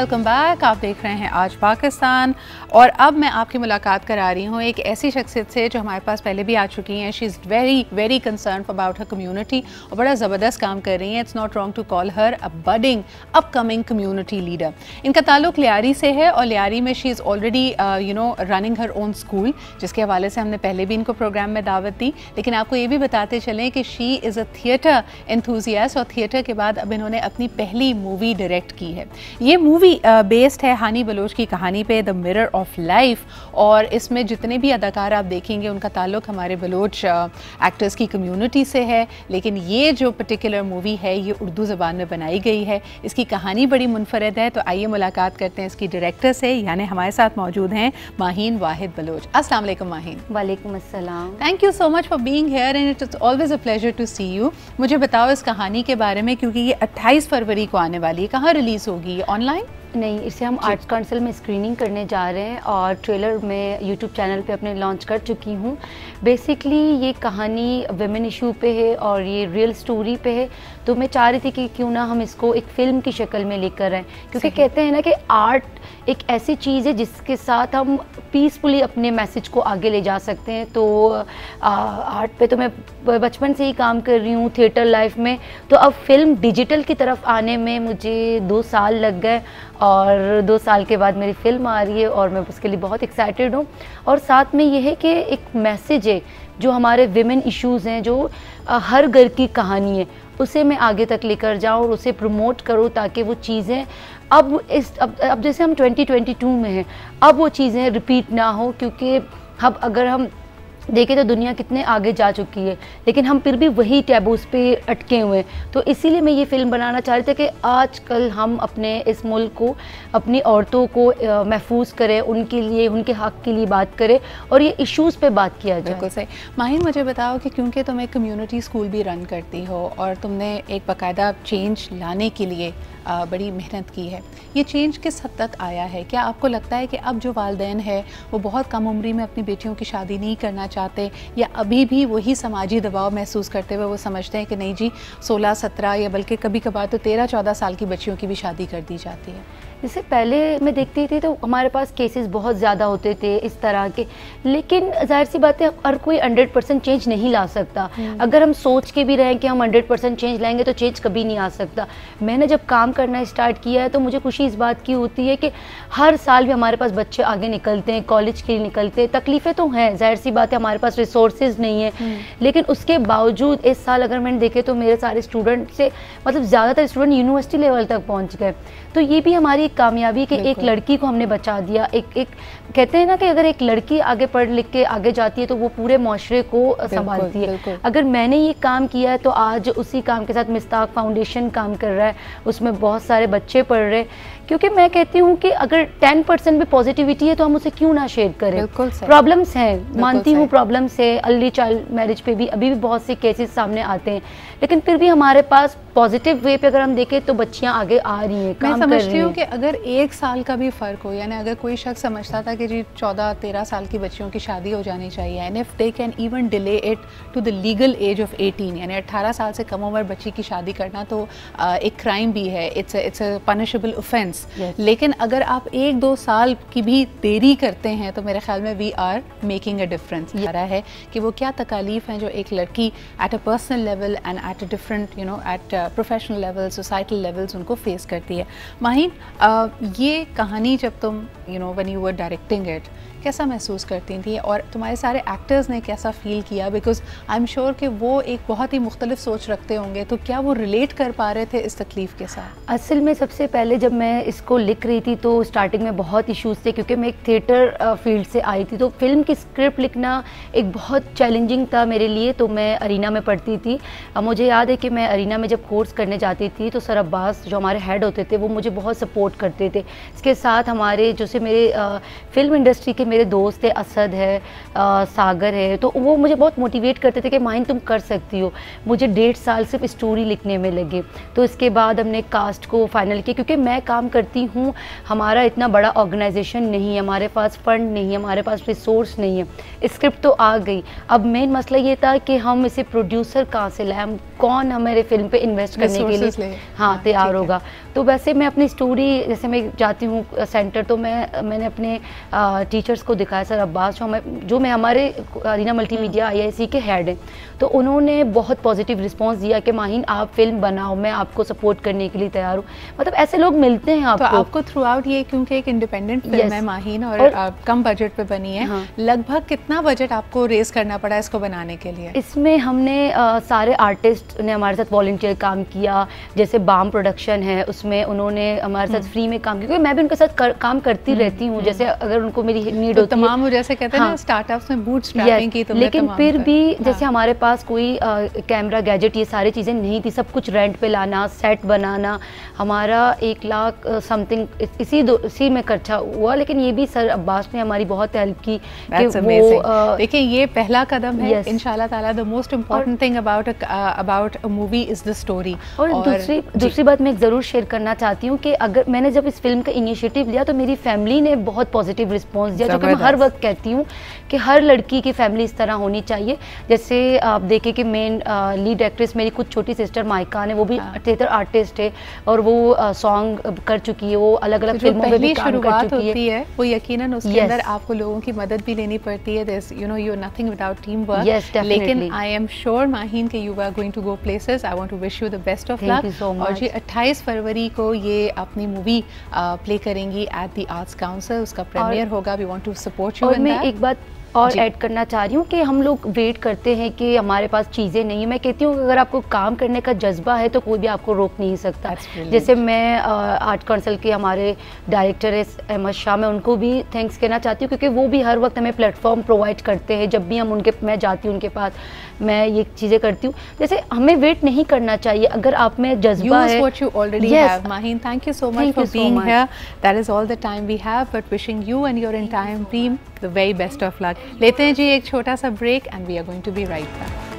Welcome back. आप देख रहे हैं आज पाकिस्तान और अब मैं आपकी मुलाकात करा रही हूँ एक ऐसी शख्सियत से जो हमारे पास पहले भी आ चुकी हैं। She is very very concern about her community और बड़ा ज़बरदस्त काम कर रही हैं। It's not wrong to call her a budding upcoming community leader. इनका ताल्लुक लियारी से है और लियारी में she is already running her own school, जिसके हवाले से हमने पहले भी इनको प्रोग्राम में दावत दी। लेकिन आपको ये भी बताते चलें कि she is a theatre enthusiast और थिएटर के बाद अब इन्होंने अपनी पहली मूवी डायरेक्ट की है। ये मूवी बेस्ड है हानी बलोच की कहानी पे, द मिरर ऑफ लाइफ। और इसमें जितने भी अदाकार आप देखेंगे उनका ताल्लुक हमारे बलोच एक्टर्स की कम्युनिटी से है। लेकिन ये जो पर्टिकुलर मूवी है ये उर्दू ज़बान में बनाई गई है। इसकी कहानी बड़ी मुनफरद है। तो आइए मुलाकात करते हैं इसकी डायरेक्टर से, यानी हमारे साथ मौजूद हैं माहीन वाहिद बलोच। अस्सलाम वालेकुम माहीन। वालेकुम अस्सलाम। Thank you so much for being here and it's always a pleasure to see you. मुझे बताओ इस कहानी के बारे में, क्योंकि ये 28 फरवरी को आने वाली है। कहाँ रिलीज़ होगी? ऑनलाइन? नहीं, इसे हम आर्ट्स काउंसिल में स्क्रीनिंग करने जा रहे हैं और ट्रेलर मैं यूट्यूब चैनल पे अपने लॉन्च कर चुकी हूँ। बेसिकली ये कहानी विमेन इशू पे है और ये रियल स्टोरी पे है। तो मैं चाह रही थी कि क्यों ना हम इसको एक फ़िल्म की शक्ल में लेकर आएँ, क्योंकि कहते हैं ना कि आर्ट एक ऐसी चीज़ है जिसके साथ हम पीसफुली अपने मैसेज को आगे ले जा सकते हैं। तो आर्ट पे तो मैं बचपन से ही काम कर रही हूँ थिएटर लाइफ में। तो अब फिल्म डिजिटल की तरफ आने में मुझे 2 साल लग गए और 2 साल के बाद मेरी फ़िल्म आ रही है और मैं उसके लिए बहुत एक्साइटेड हूँ। और साथ में ये है कि एक मैसेज है जो हमारे विमेन इश्यूज़ हैं, जो हर घर की कहानी है, उसे मैं आगे तक लेकर जाऊँ और उसे प्रमोट करूँ ताकि वो चीज़ें अब जैसे हम 2022 में हैं, अब वो चीज़ें रिपीट ना हो। क्योंकि अब अगर हम देखें तो दुनिया कितने आगे जा चुकी है, लेकिन हम फिर भी वही टैबूज़ पे अटके हुए हैं। तो इसीलिए मैं ये फ़िल्म बनाना चाह रही थी कि आजकल हम अपने इस मुल्क को, अपनी औरतों को महफूज करें, उनके लिए, उनके हक़ के लिए बात करें और ये इश्यूज़ पे बात किया जाए। बिल्कुल सही। माहीन, मुझे बताओ कि क्योंकि तुम एक कम्युनिटी स्कूल भी रन करती हो और तुमने एक बाकायदा चेंज लाने के लिए बड़ी मेहनत की है, ये चेंज किस हद तक आया है? क्या आपको लगता है कि अब जो वालिदैन है वो बहुत कम उम्री में अपनी बेटियों की शादी नहीं करना चाहते, या अभी भी वही समाजी दबाव महसूस करते हुए वो समझते हैं कि नहीं जी 16, 17 या बल्कि कभी कभार तो 13, 14 साल की बच्चियों की भी शादी कर दी जाती है? इससे पहले मैं देखती थी तो हमारे पास केसेस बहुत ज़्यादा होते थे इस तरह के, लेकिन जाहिर सी बात है हर कोई 100% चेंज नहीं ला सकता। अगर हम सोच के भी रहें कि हम 100% चेंज लाएंगे तो चेंज कभी नहीं आ सकता। मैंने जब काम करना स्टार्ट किया है तो मुझे खुशी इस बात की होती है कि हर साल भी हमारे पास बच्चे आगे निकलते हैं, कॉलेज के लिए निकलते हैं। तकलीफ़ें तो हैं, जाहिर सी बात है हमारे पास रिसोर्सेज नहीं है, लेकिन उसके बावजूद इस साल अगर मैंने देखे तो मेरे सारे स्टूडेंट से मतलब ज़्यादातर स्टूडेंट यूनिवर्सिटी लेवल तक पहुँच गए। तो ये भी हमारी कामयाबी कि एक लड़की को हमने बचा दिया। एक कहते हैं ना कि अगर एक लड़की आगे पढ़ लिख के आगे जाती है तो वो पूरे माशरे को संभालती है। अगर मैंने ये काम किया है तो आज उसी काम के साथ मिस्ताक फाउंडेशन काम कर रहा है, उसमें बहुत सारे बच्चे पढ़ रहे हैं। क्योंकि मैं कहती हूँ कि अगर 10% भी पॉजिटिविटी है तो हम उसे क्यों ना शेयर करें। प्रॉब्लम्स हैं, मानती हूँ प्रॉब्लम्स है, अर्ली चाइल्ड मैरिज पे भी अभी भी बहुत से केसेस सामने आते हैं, लेकिन फिर भी हमारे पास पॉजिटिव वे पे अगर हम देखें तो बच्चियाँ आगे आ रही हैं, काम कर रही हैं। मैं समझती हूँ कि अगर 1 साल का भी फ़र्क हो, यानी अगर कोई शख्स समझता था कि जी 14-13 साल की बच्चियों की शादी हो जानी चाहिए, and if they can even delay it to the legal age of 18, यानी 18 साल से कम उम्र बच्ची की शादी करना तो एक क्राइम भी है, इट्स अ पनिशेबल ऑफेंस। लेकिन अगर आप 1-2 साल की भी देरी करते हैं तो मेरे ख्याल में we are making a difference. ये रहा है कि वो क्या तकालीफ हैं जो एक लड़की at a personal level and at a different at professional level, societal levels उनको फेस करती है। माहीन, ये कहानी जब तुम when you were directing it कैसा महसूस करती थी और तुम्हारे सारे एक्टर्स ने कैसा फ़ील किया? बिकॉज आई एम श्योर कि वो एक बहुत ही मुख्तलिफ सोच रखते होंगे, तो क्या वो रिलेट कर पा रहे थे इस तकलीफ़ के साथ? असल में सबसे पहले जब मैं इसको लिख रही थी तो स्टार्टिंग में बहुत इश्यूज़ थे, क्योंकि मैं एक थिएटर फील्ड से आई थी। तो फिल्म की स्क्रिप्ट लिखना एक बहुत चैलेंजिंग था मेरे लिए। तो मैं अरीना में पढ़ती थी। मुझे याद है कि मैं अरीना में जब कोर्स करने जाती थी तो सर अब्बास जो हमारे हेड होते थे वो मुझे बहुत सपोर्ट करते थे। इसके साथ हमारे जैसे मेरे फिल्म इंडस्ट्री के मेरे दोस्त है, असद है, सागर है, तो वो मुझे बहुत मोटिवेट करते थे कि माहिन तुम कर सकती हो। मुझे 1.5 साल सिर्फ स्टोरी लिखने में लगे। तो इसके बाद हमने कास्ट को फाइनल किया, क्योंकि मैं काम करती हूँ, हमारा इतना बड़ा ऑर्गेनाइजेशन नहीं है, हमारे पास फंड नहीं है, हमारे पास रिसोर्स नहीं है। स्क्रिप्ट तो आ गई, अब मेन मसला ये था कि हम इसे प्रोड्यूसर कहाँ से लाए, हम कौन हमारे फिल्म पे इन्वेस्ट करने के लिए तैयार होगा। तो वैसे मैं अपनी स्टोरी, जैसे मैं जाती हूँ सेंटर, तो मैंने अपने टीचर्स को दिखाया, सर अब्बास जो मैं हमारे अरीना मल्टीमीडिया IIC के हेड हैं, तो उन्होंने बहुत पॉजिटिव रिस्पांस दिया कि माहिन आप फिल्म बनाओ, मैं आपको सपोर्ट करने के लिए तैयार हूँ। मतलब ऐसे लोग मिलते हैं आपको। तो आपको थ्रू आउट ये, क्योंकि एक इंडिपेंडेंट फिल्म है माहिन और कम बजट पे बनी है, लगभग कितना बजट आपको रेज करना पड़ा इसको बनाने के लिए? इसमें हमने सारे आर्टिस्ट ने हमारे साथ वॉलंटियर काम किया। जैसे बाम प्रोडक्शन है, उसमें उन्होंने हमारे साथ फ्री में काम किया, क्योंकि मैं भी उनके साथ काम करती रहती हूँ। जैसे अगर उनको मेरी नीड होती है, तमाम जैसे कहते हैं ना स्टार्टअप्स में बूटस्ट्रैपिंग की, तो लेकिन फिर भी जैसे हमारे पास कोई कैमरा गैजेट ये सारी चीज़ें नहीं थी, सब कुछ रेंट पे लाना, सेट बनाना, हमारा 1 लाख समथिंग इसी में खर्चा हुआ। लेकिन ये भी सर अब्बास ने हमारी बहुत हेल्प की कि वो देखिए ये पहला कदम है। इंशाल्लाह ताला the most important thing about a movie is the story. और दूसरी बात मैं ज़रूर शेयर करना चाहती हूँ कि अगर मैंने जब इस फिल्म का इनिशिएटिव लिया, तो मेरी फैमिली ने बहुत पॉजिटिव रिस्पॉन्स दिया, जो कि मैं हर वक्त कहती हूँ कि हर लड़की की फैमिली इस तरह होनी चाहिए। जैसे आप देखें कि मेन लीड एक्ट्रेस मेरी कुछ छोटी सिस्टर माइका ने, वो भी थिएटर आर्टिस्ट है और वो सॉन्ग कर चुकी है, वो अलग अलग फिल्मों में भी काम कर चुकी है। वो यकीनन उसके अंदर आपको लोगों की मदद भी लेनी पड़ती है। you're nothing without teamwork. Yes, definitely. लेकिन I am sure माहिन कि you are going to go places. I want to wish you the best of luck. Thank you so much. और जी 28 फरवरी को ये अपनी मूवी प्ले करेंगी एट द आर्ट्स काउंसिल, उसका premiere होगा। We want to support you in that. और मैं एक बात और ऐड करना चाह रही हूँ कि हम लोग वेट करते हैं कि हमारे पास चीज़ें नहीं है। मैं कहती हूँ कि अगर आपको काम करने का जज्बा है तो कोई भी आपको रोक नहीं सकता। जैसे मैं आर्ट काउंसिल के हमारे डायरेक्टर है अहमद शाह, मैं उनको भी थैंक्स कहना चाहती हूँ, क्योंकि वो भी हर वक्त हमें प्लेटफॉर्म प्रोवाइड करते हैं। जब भी मैं जाती हूँ उनके पास, मैं ये चीज़ें करती हूँ। जैसे हमें वेट नहीं करना चाहिए, अगर आप में जज्बा है। What you already have. Mahin, thank you so much for being here. That is all the time we have, but wishing you and your entire team the very best of luck. लेते हैं जी एक छोटा सा break and we are going to be right back.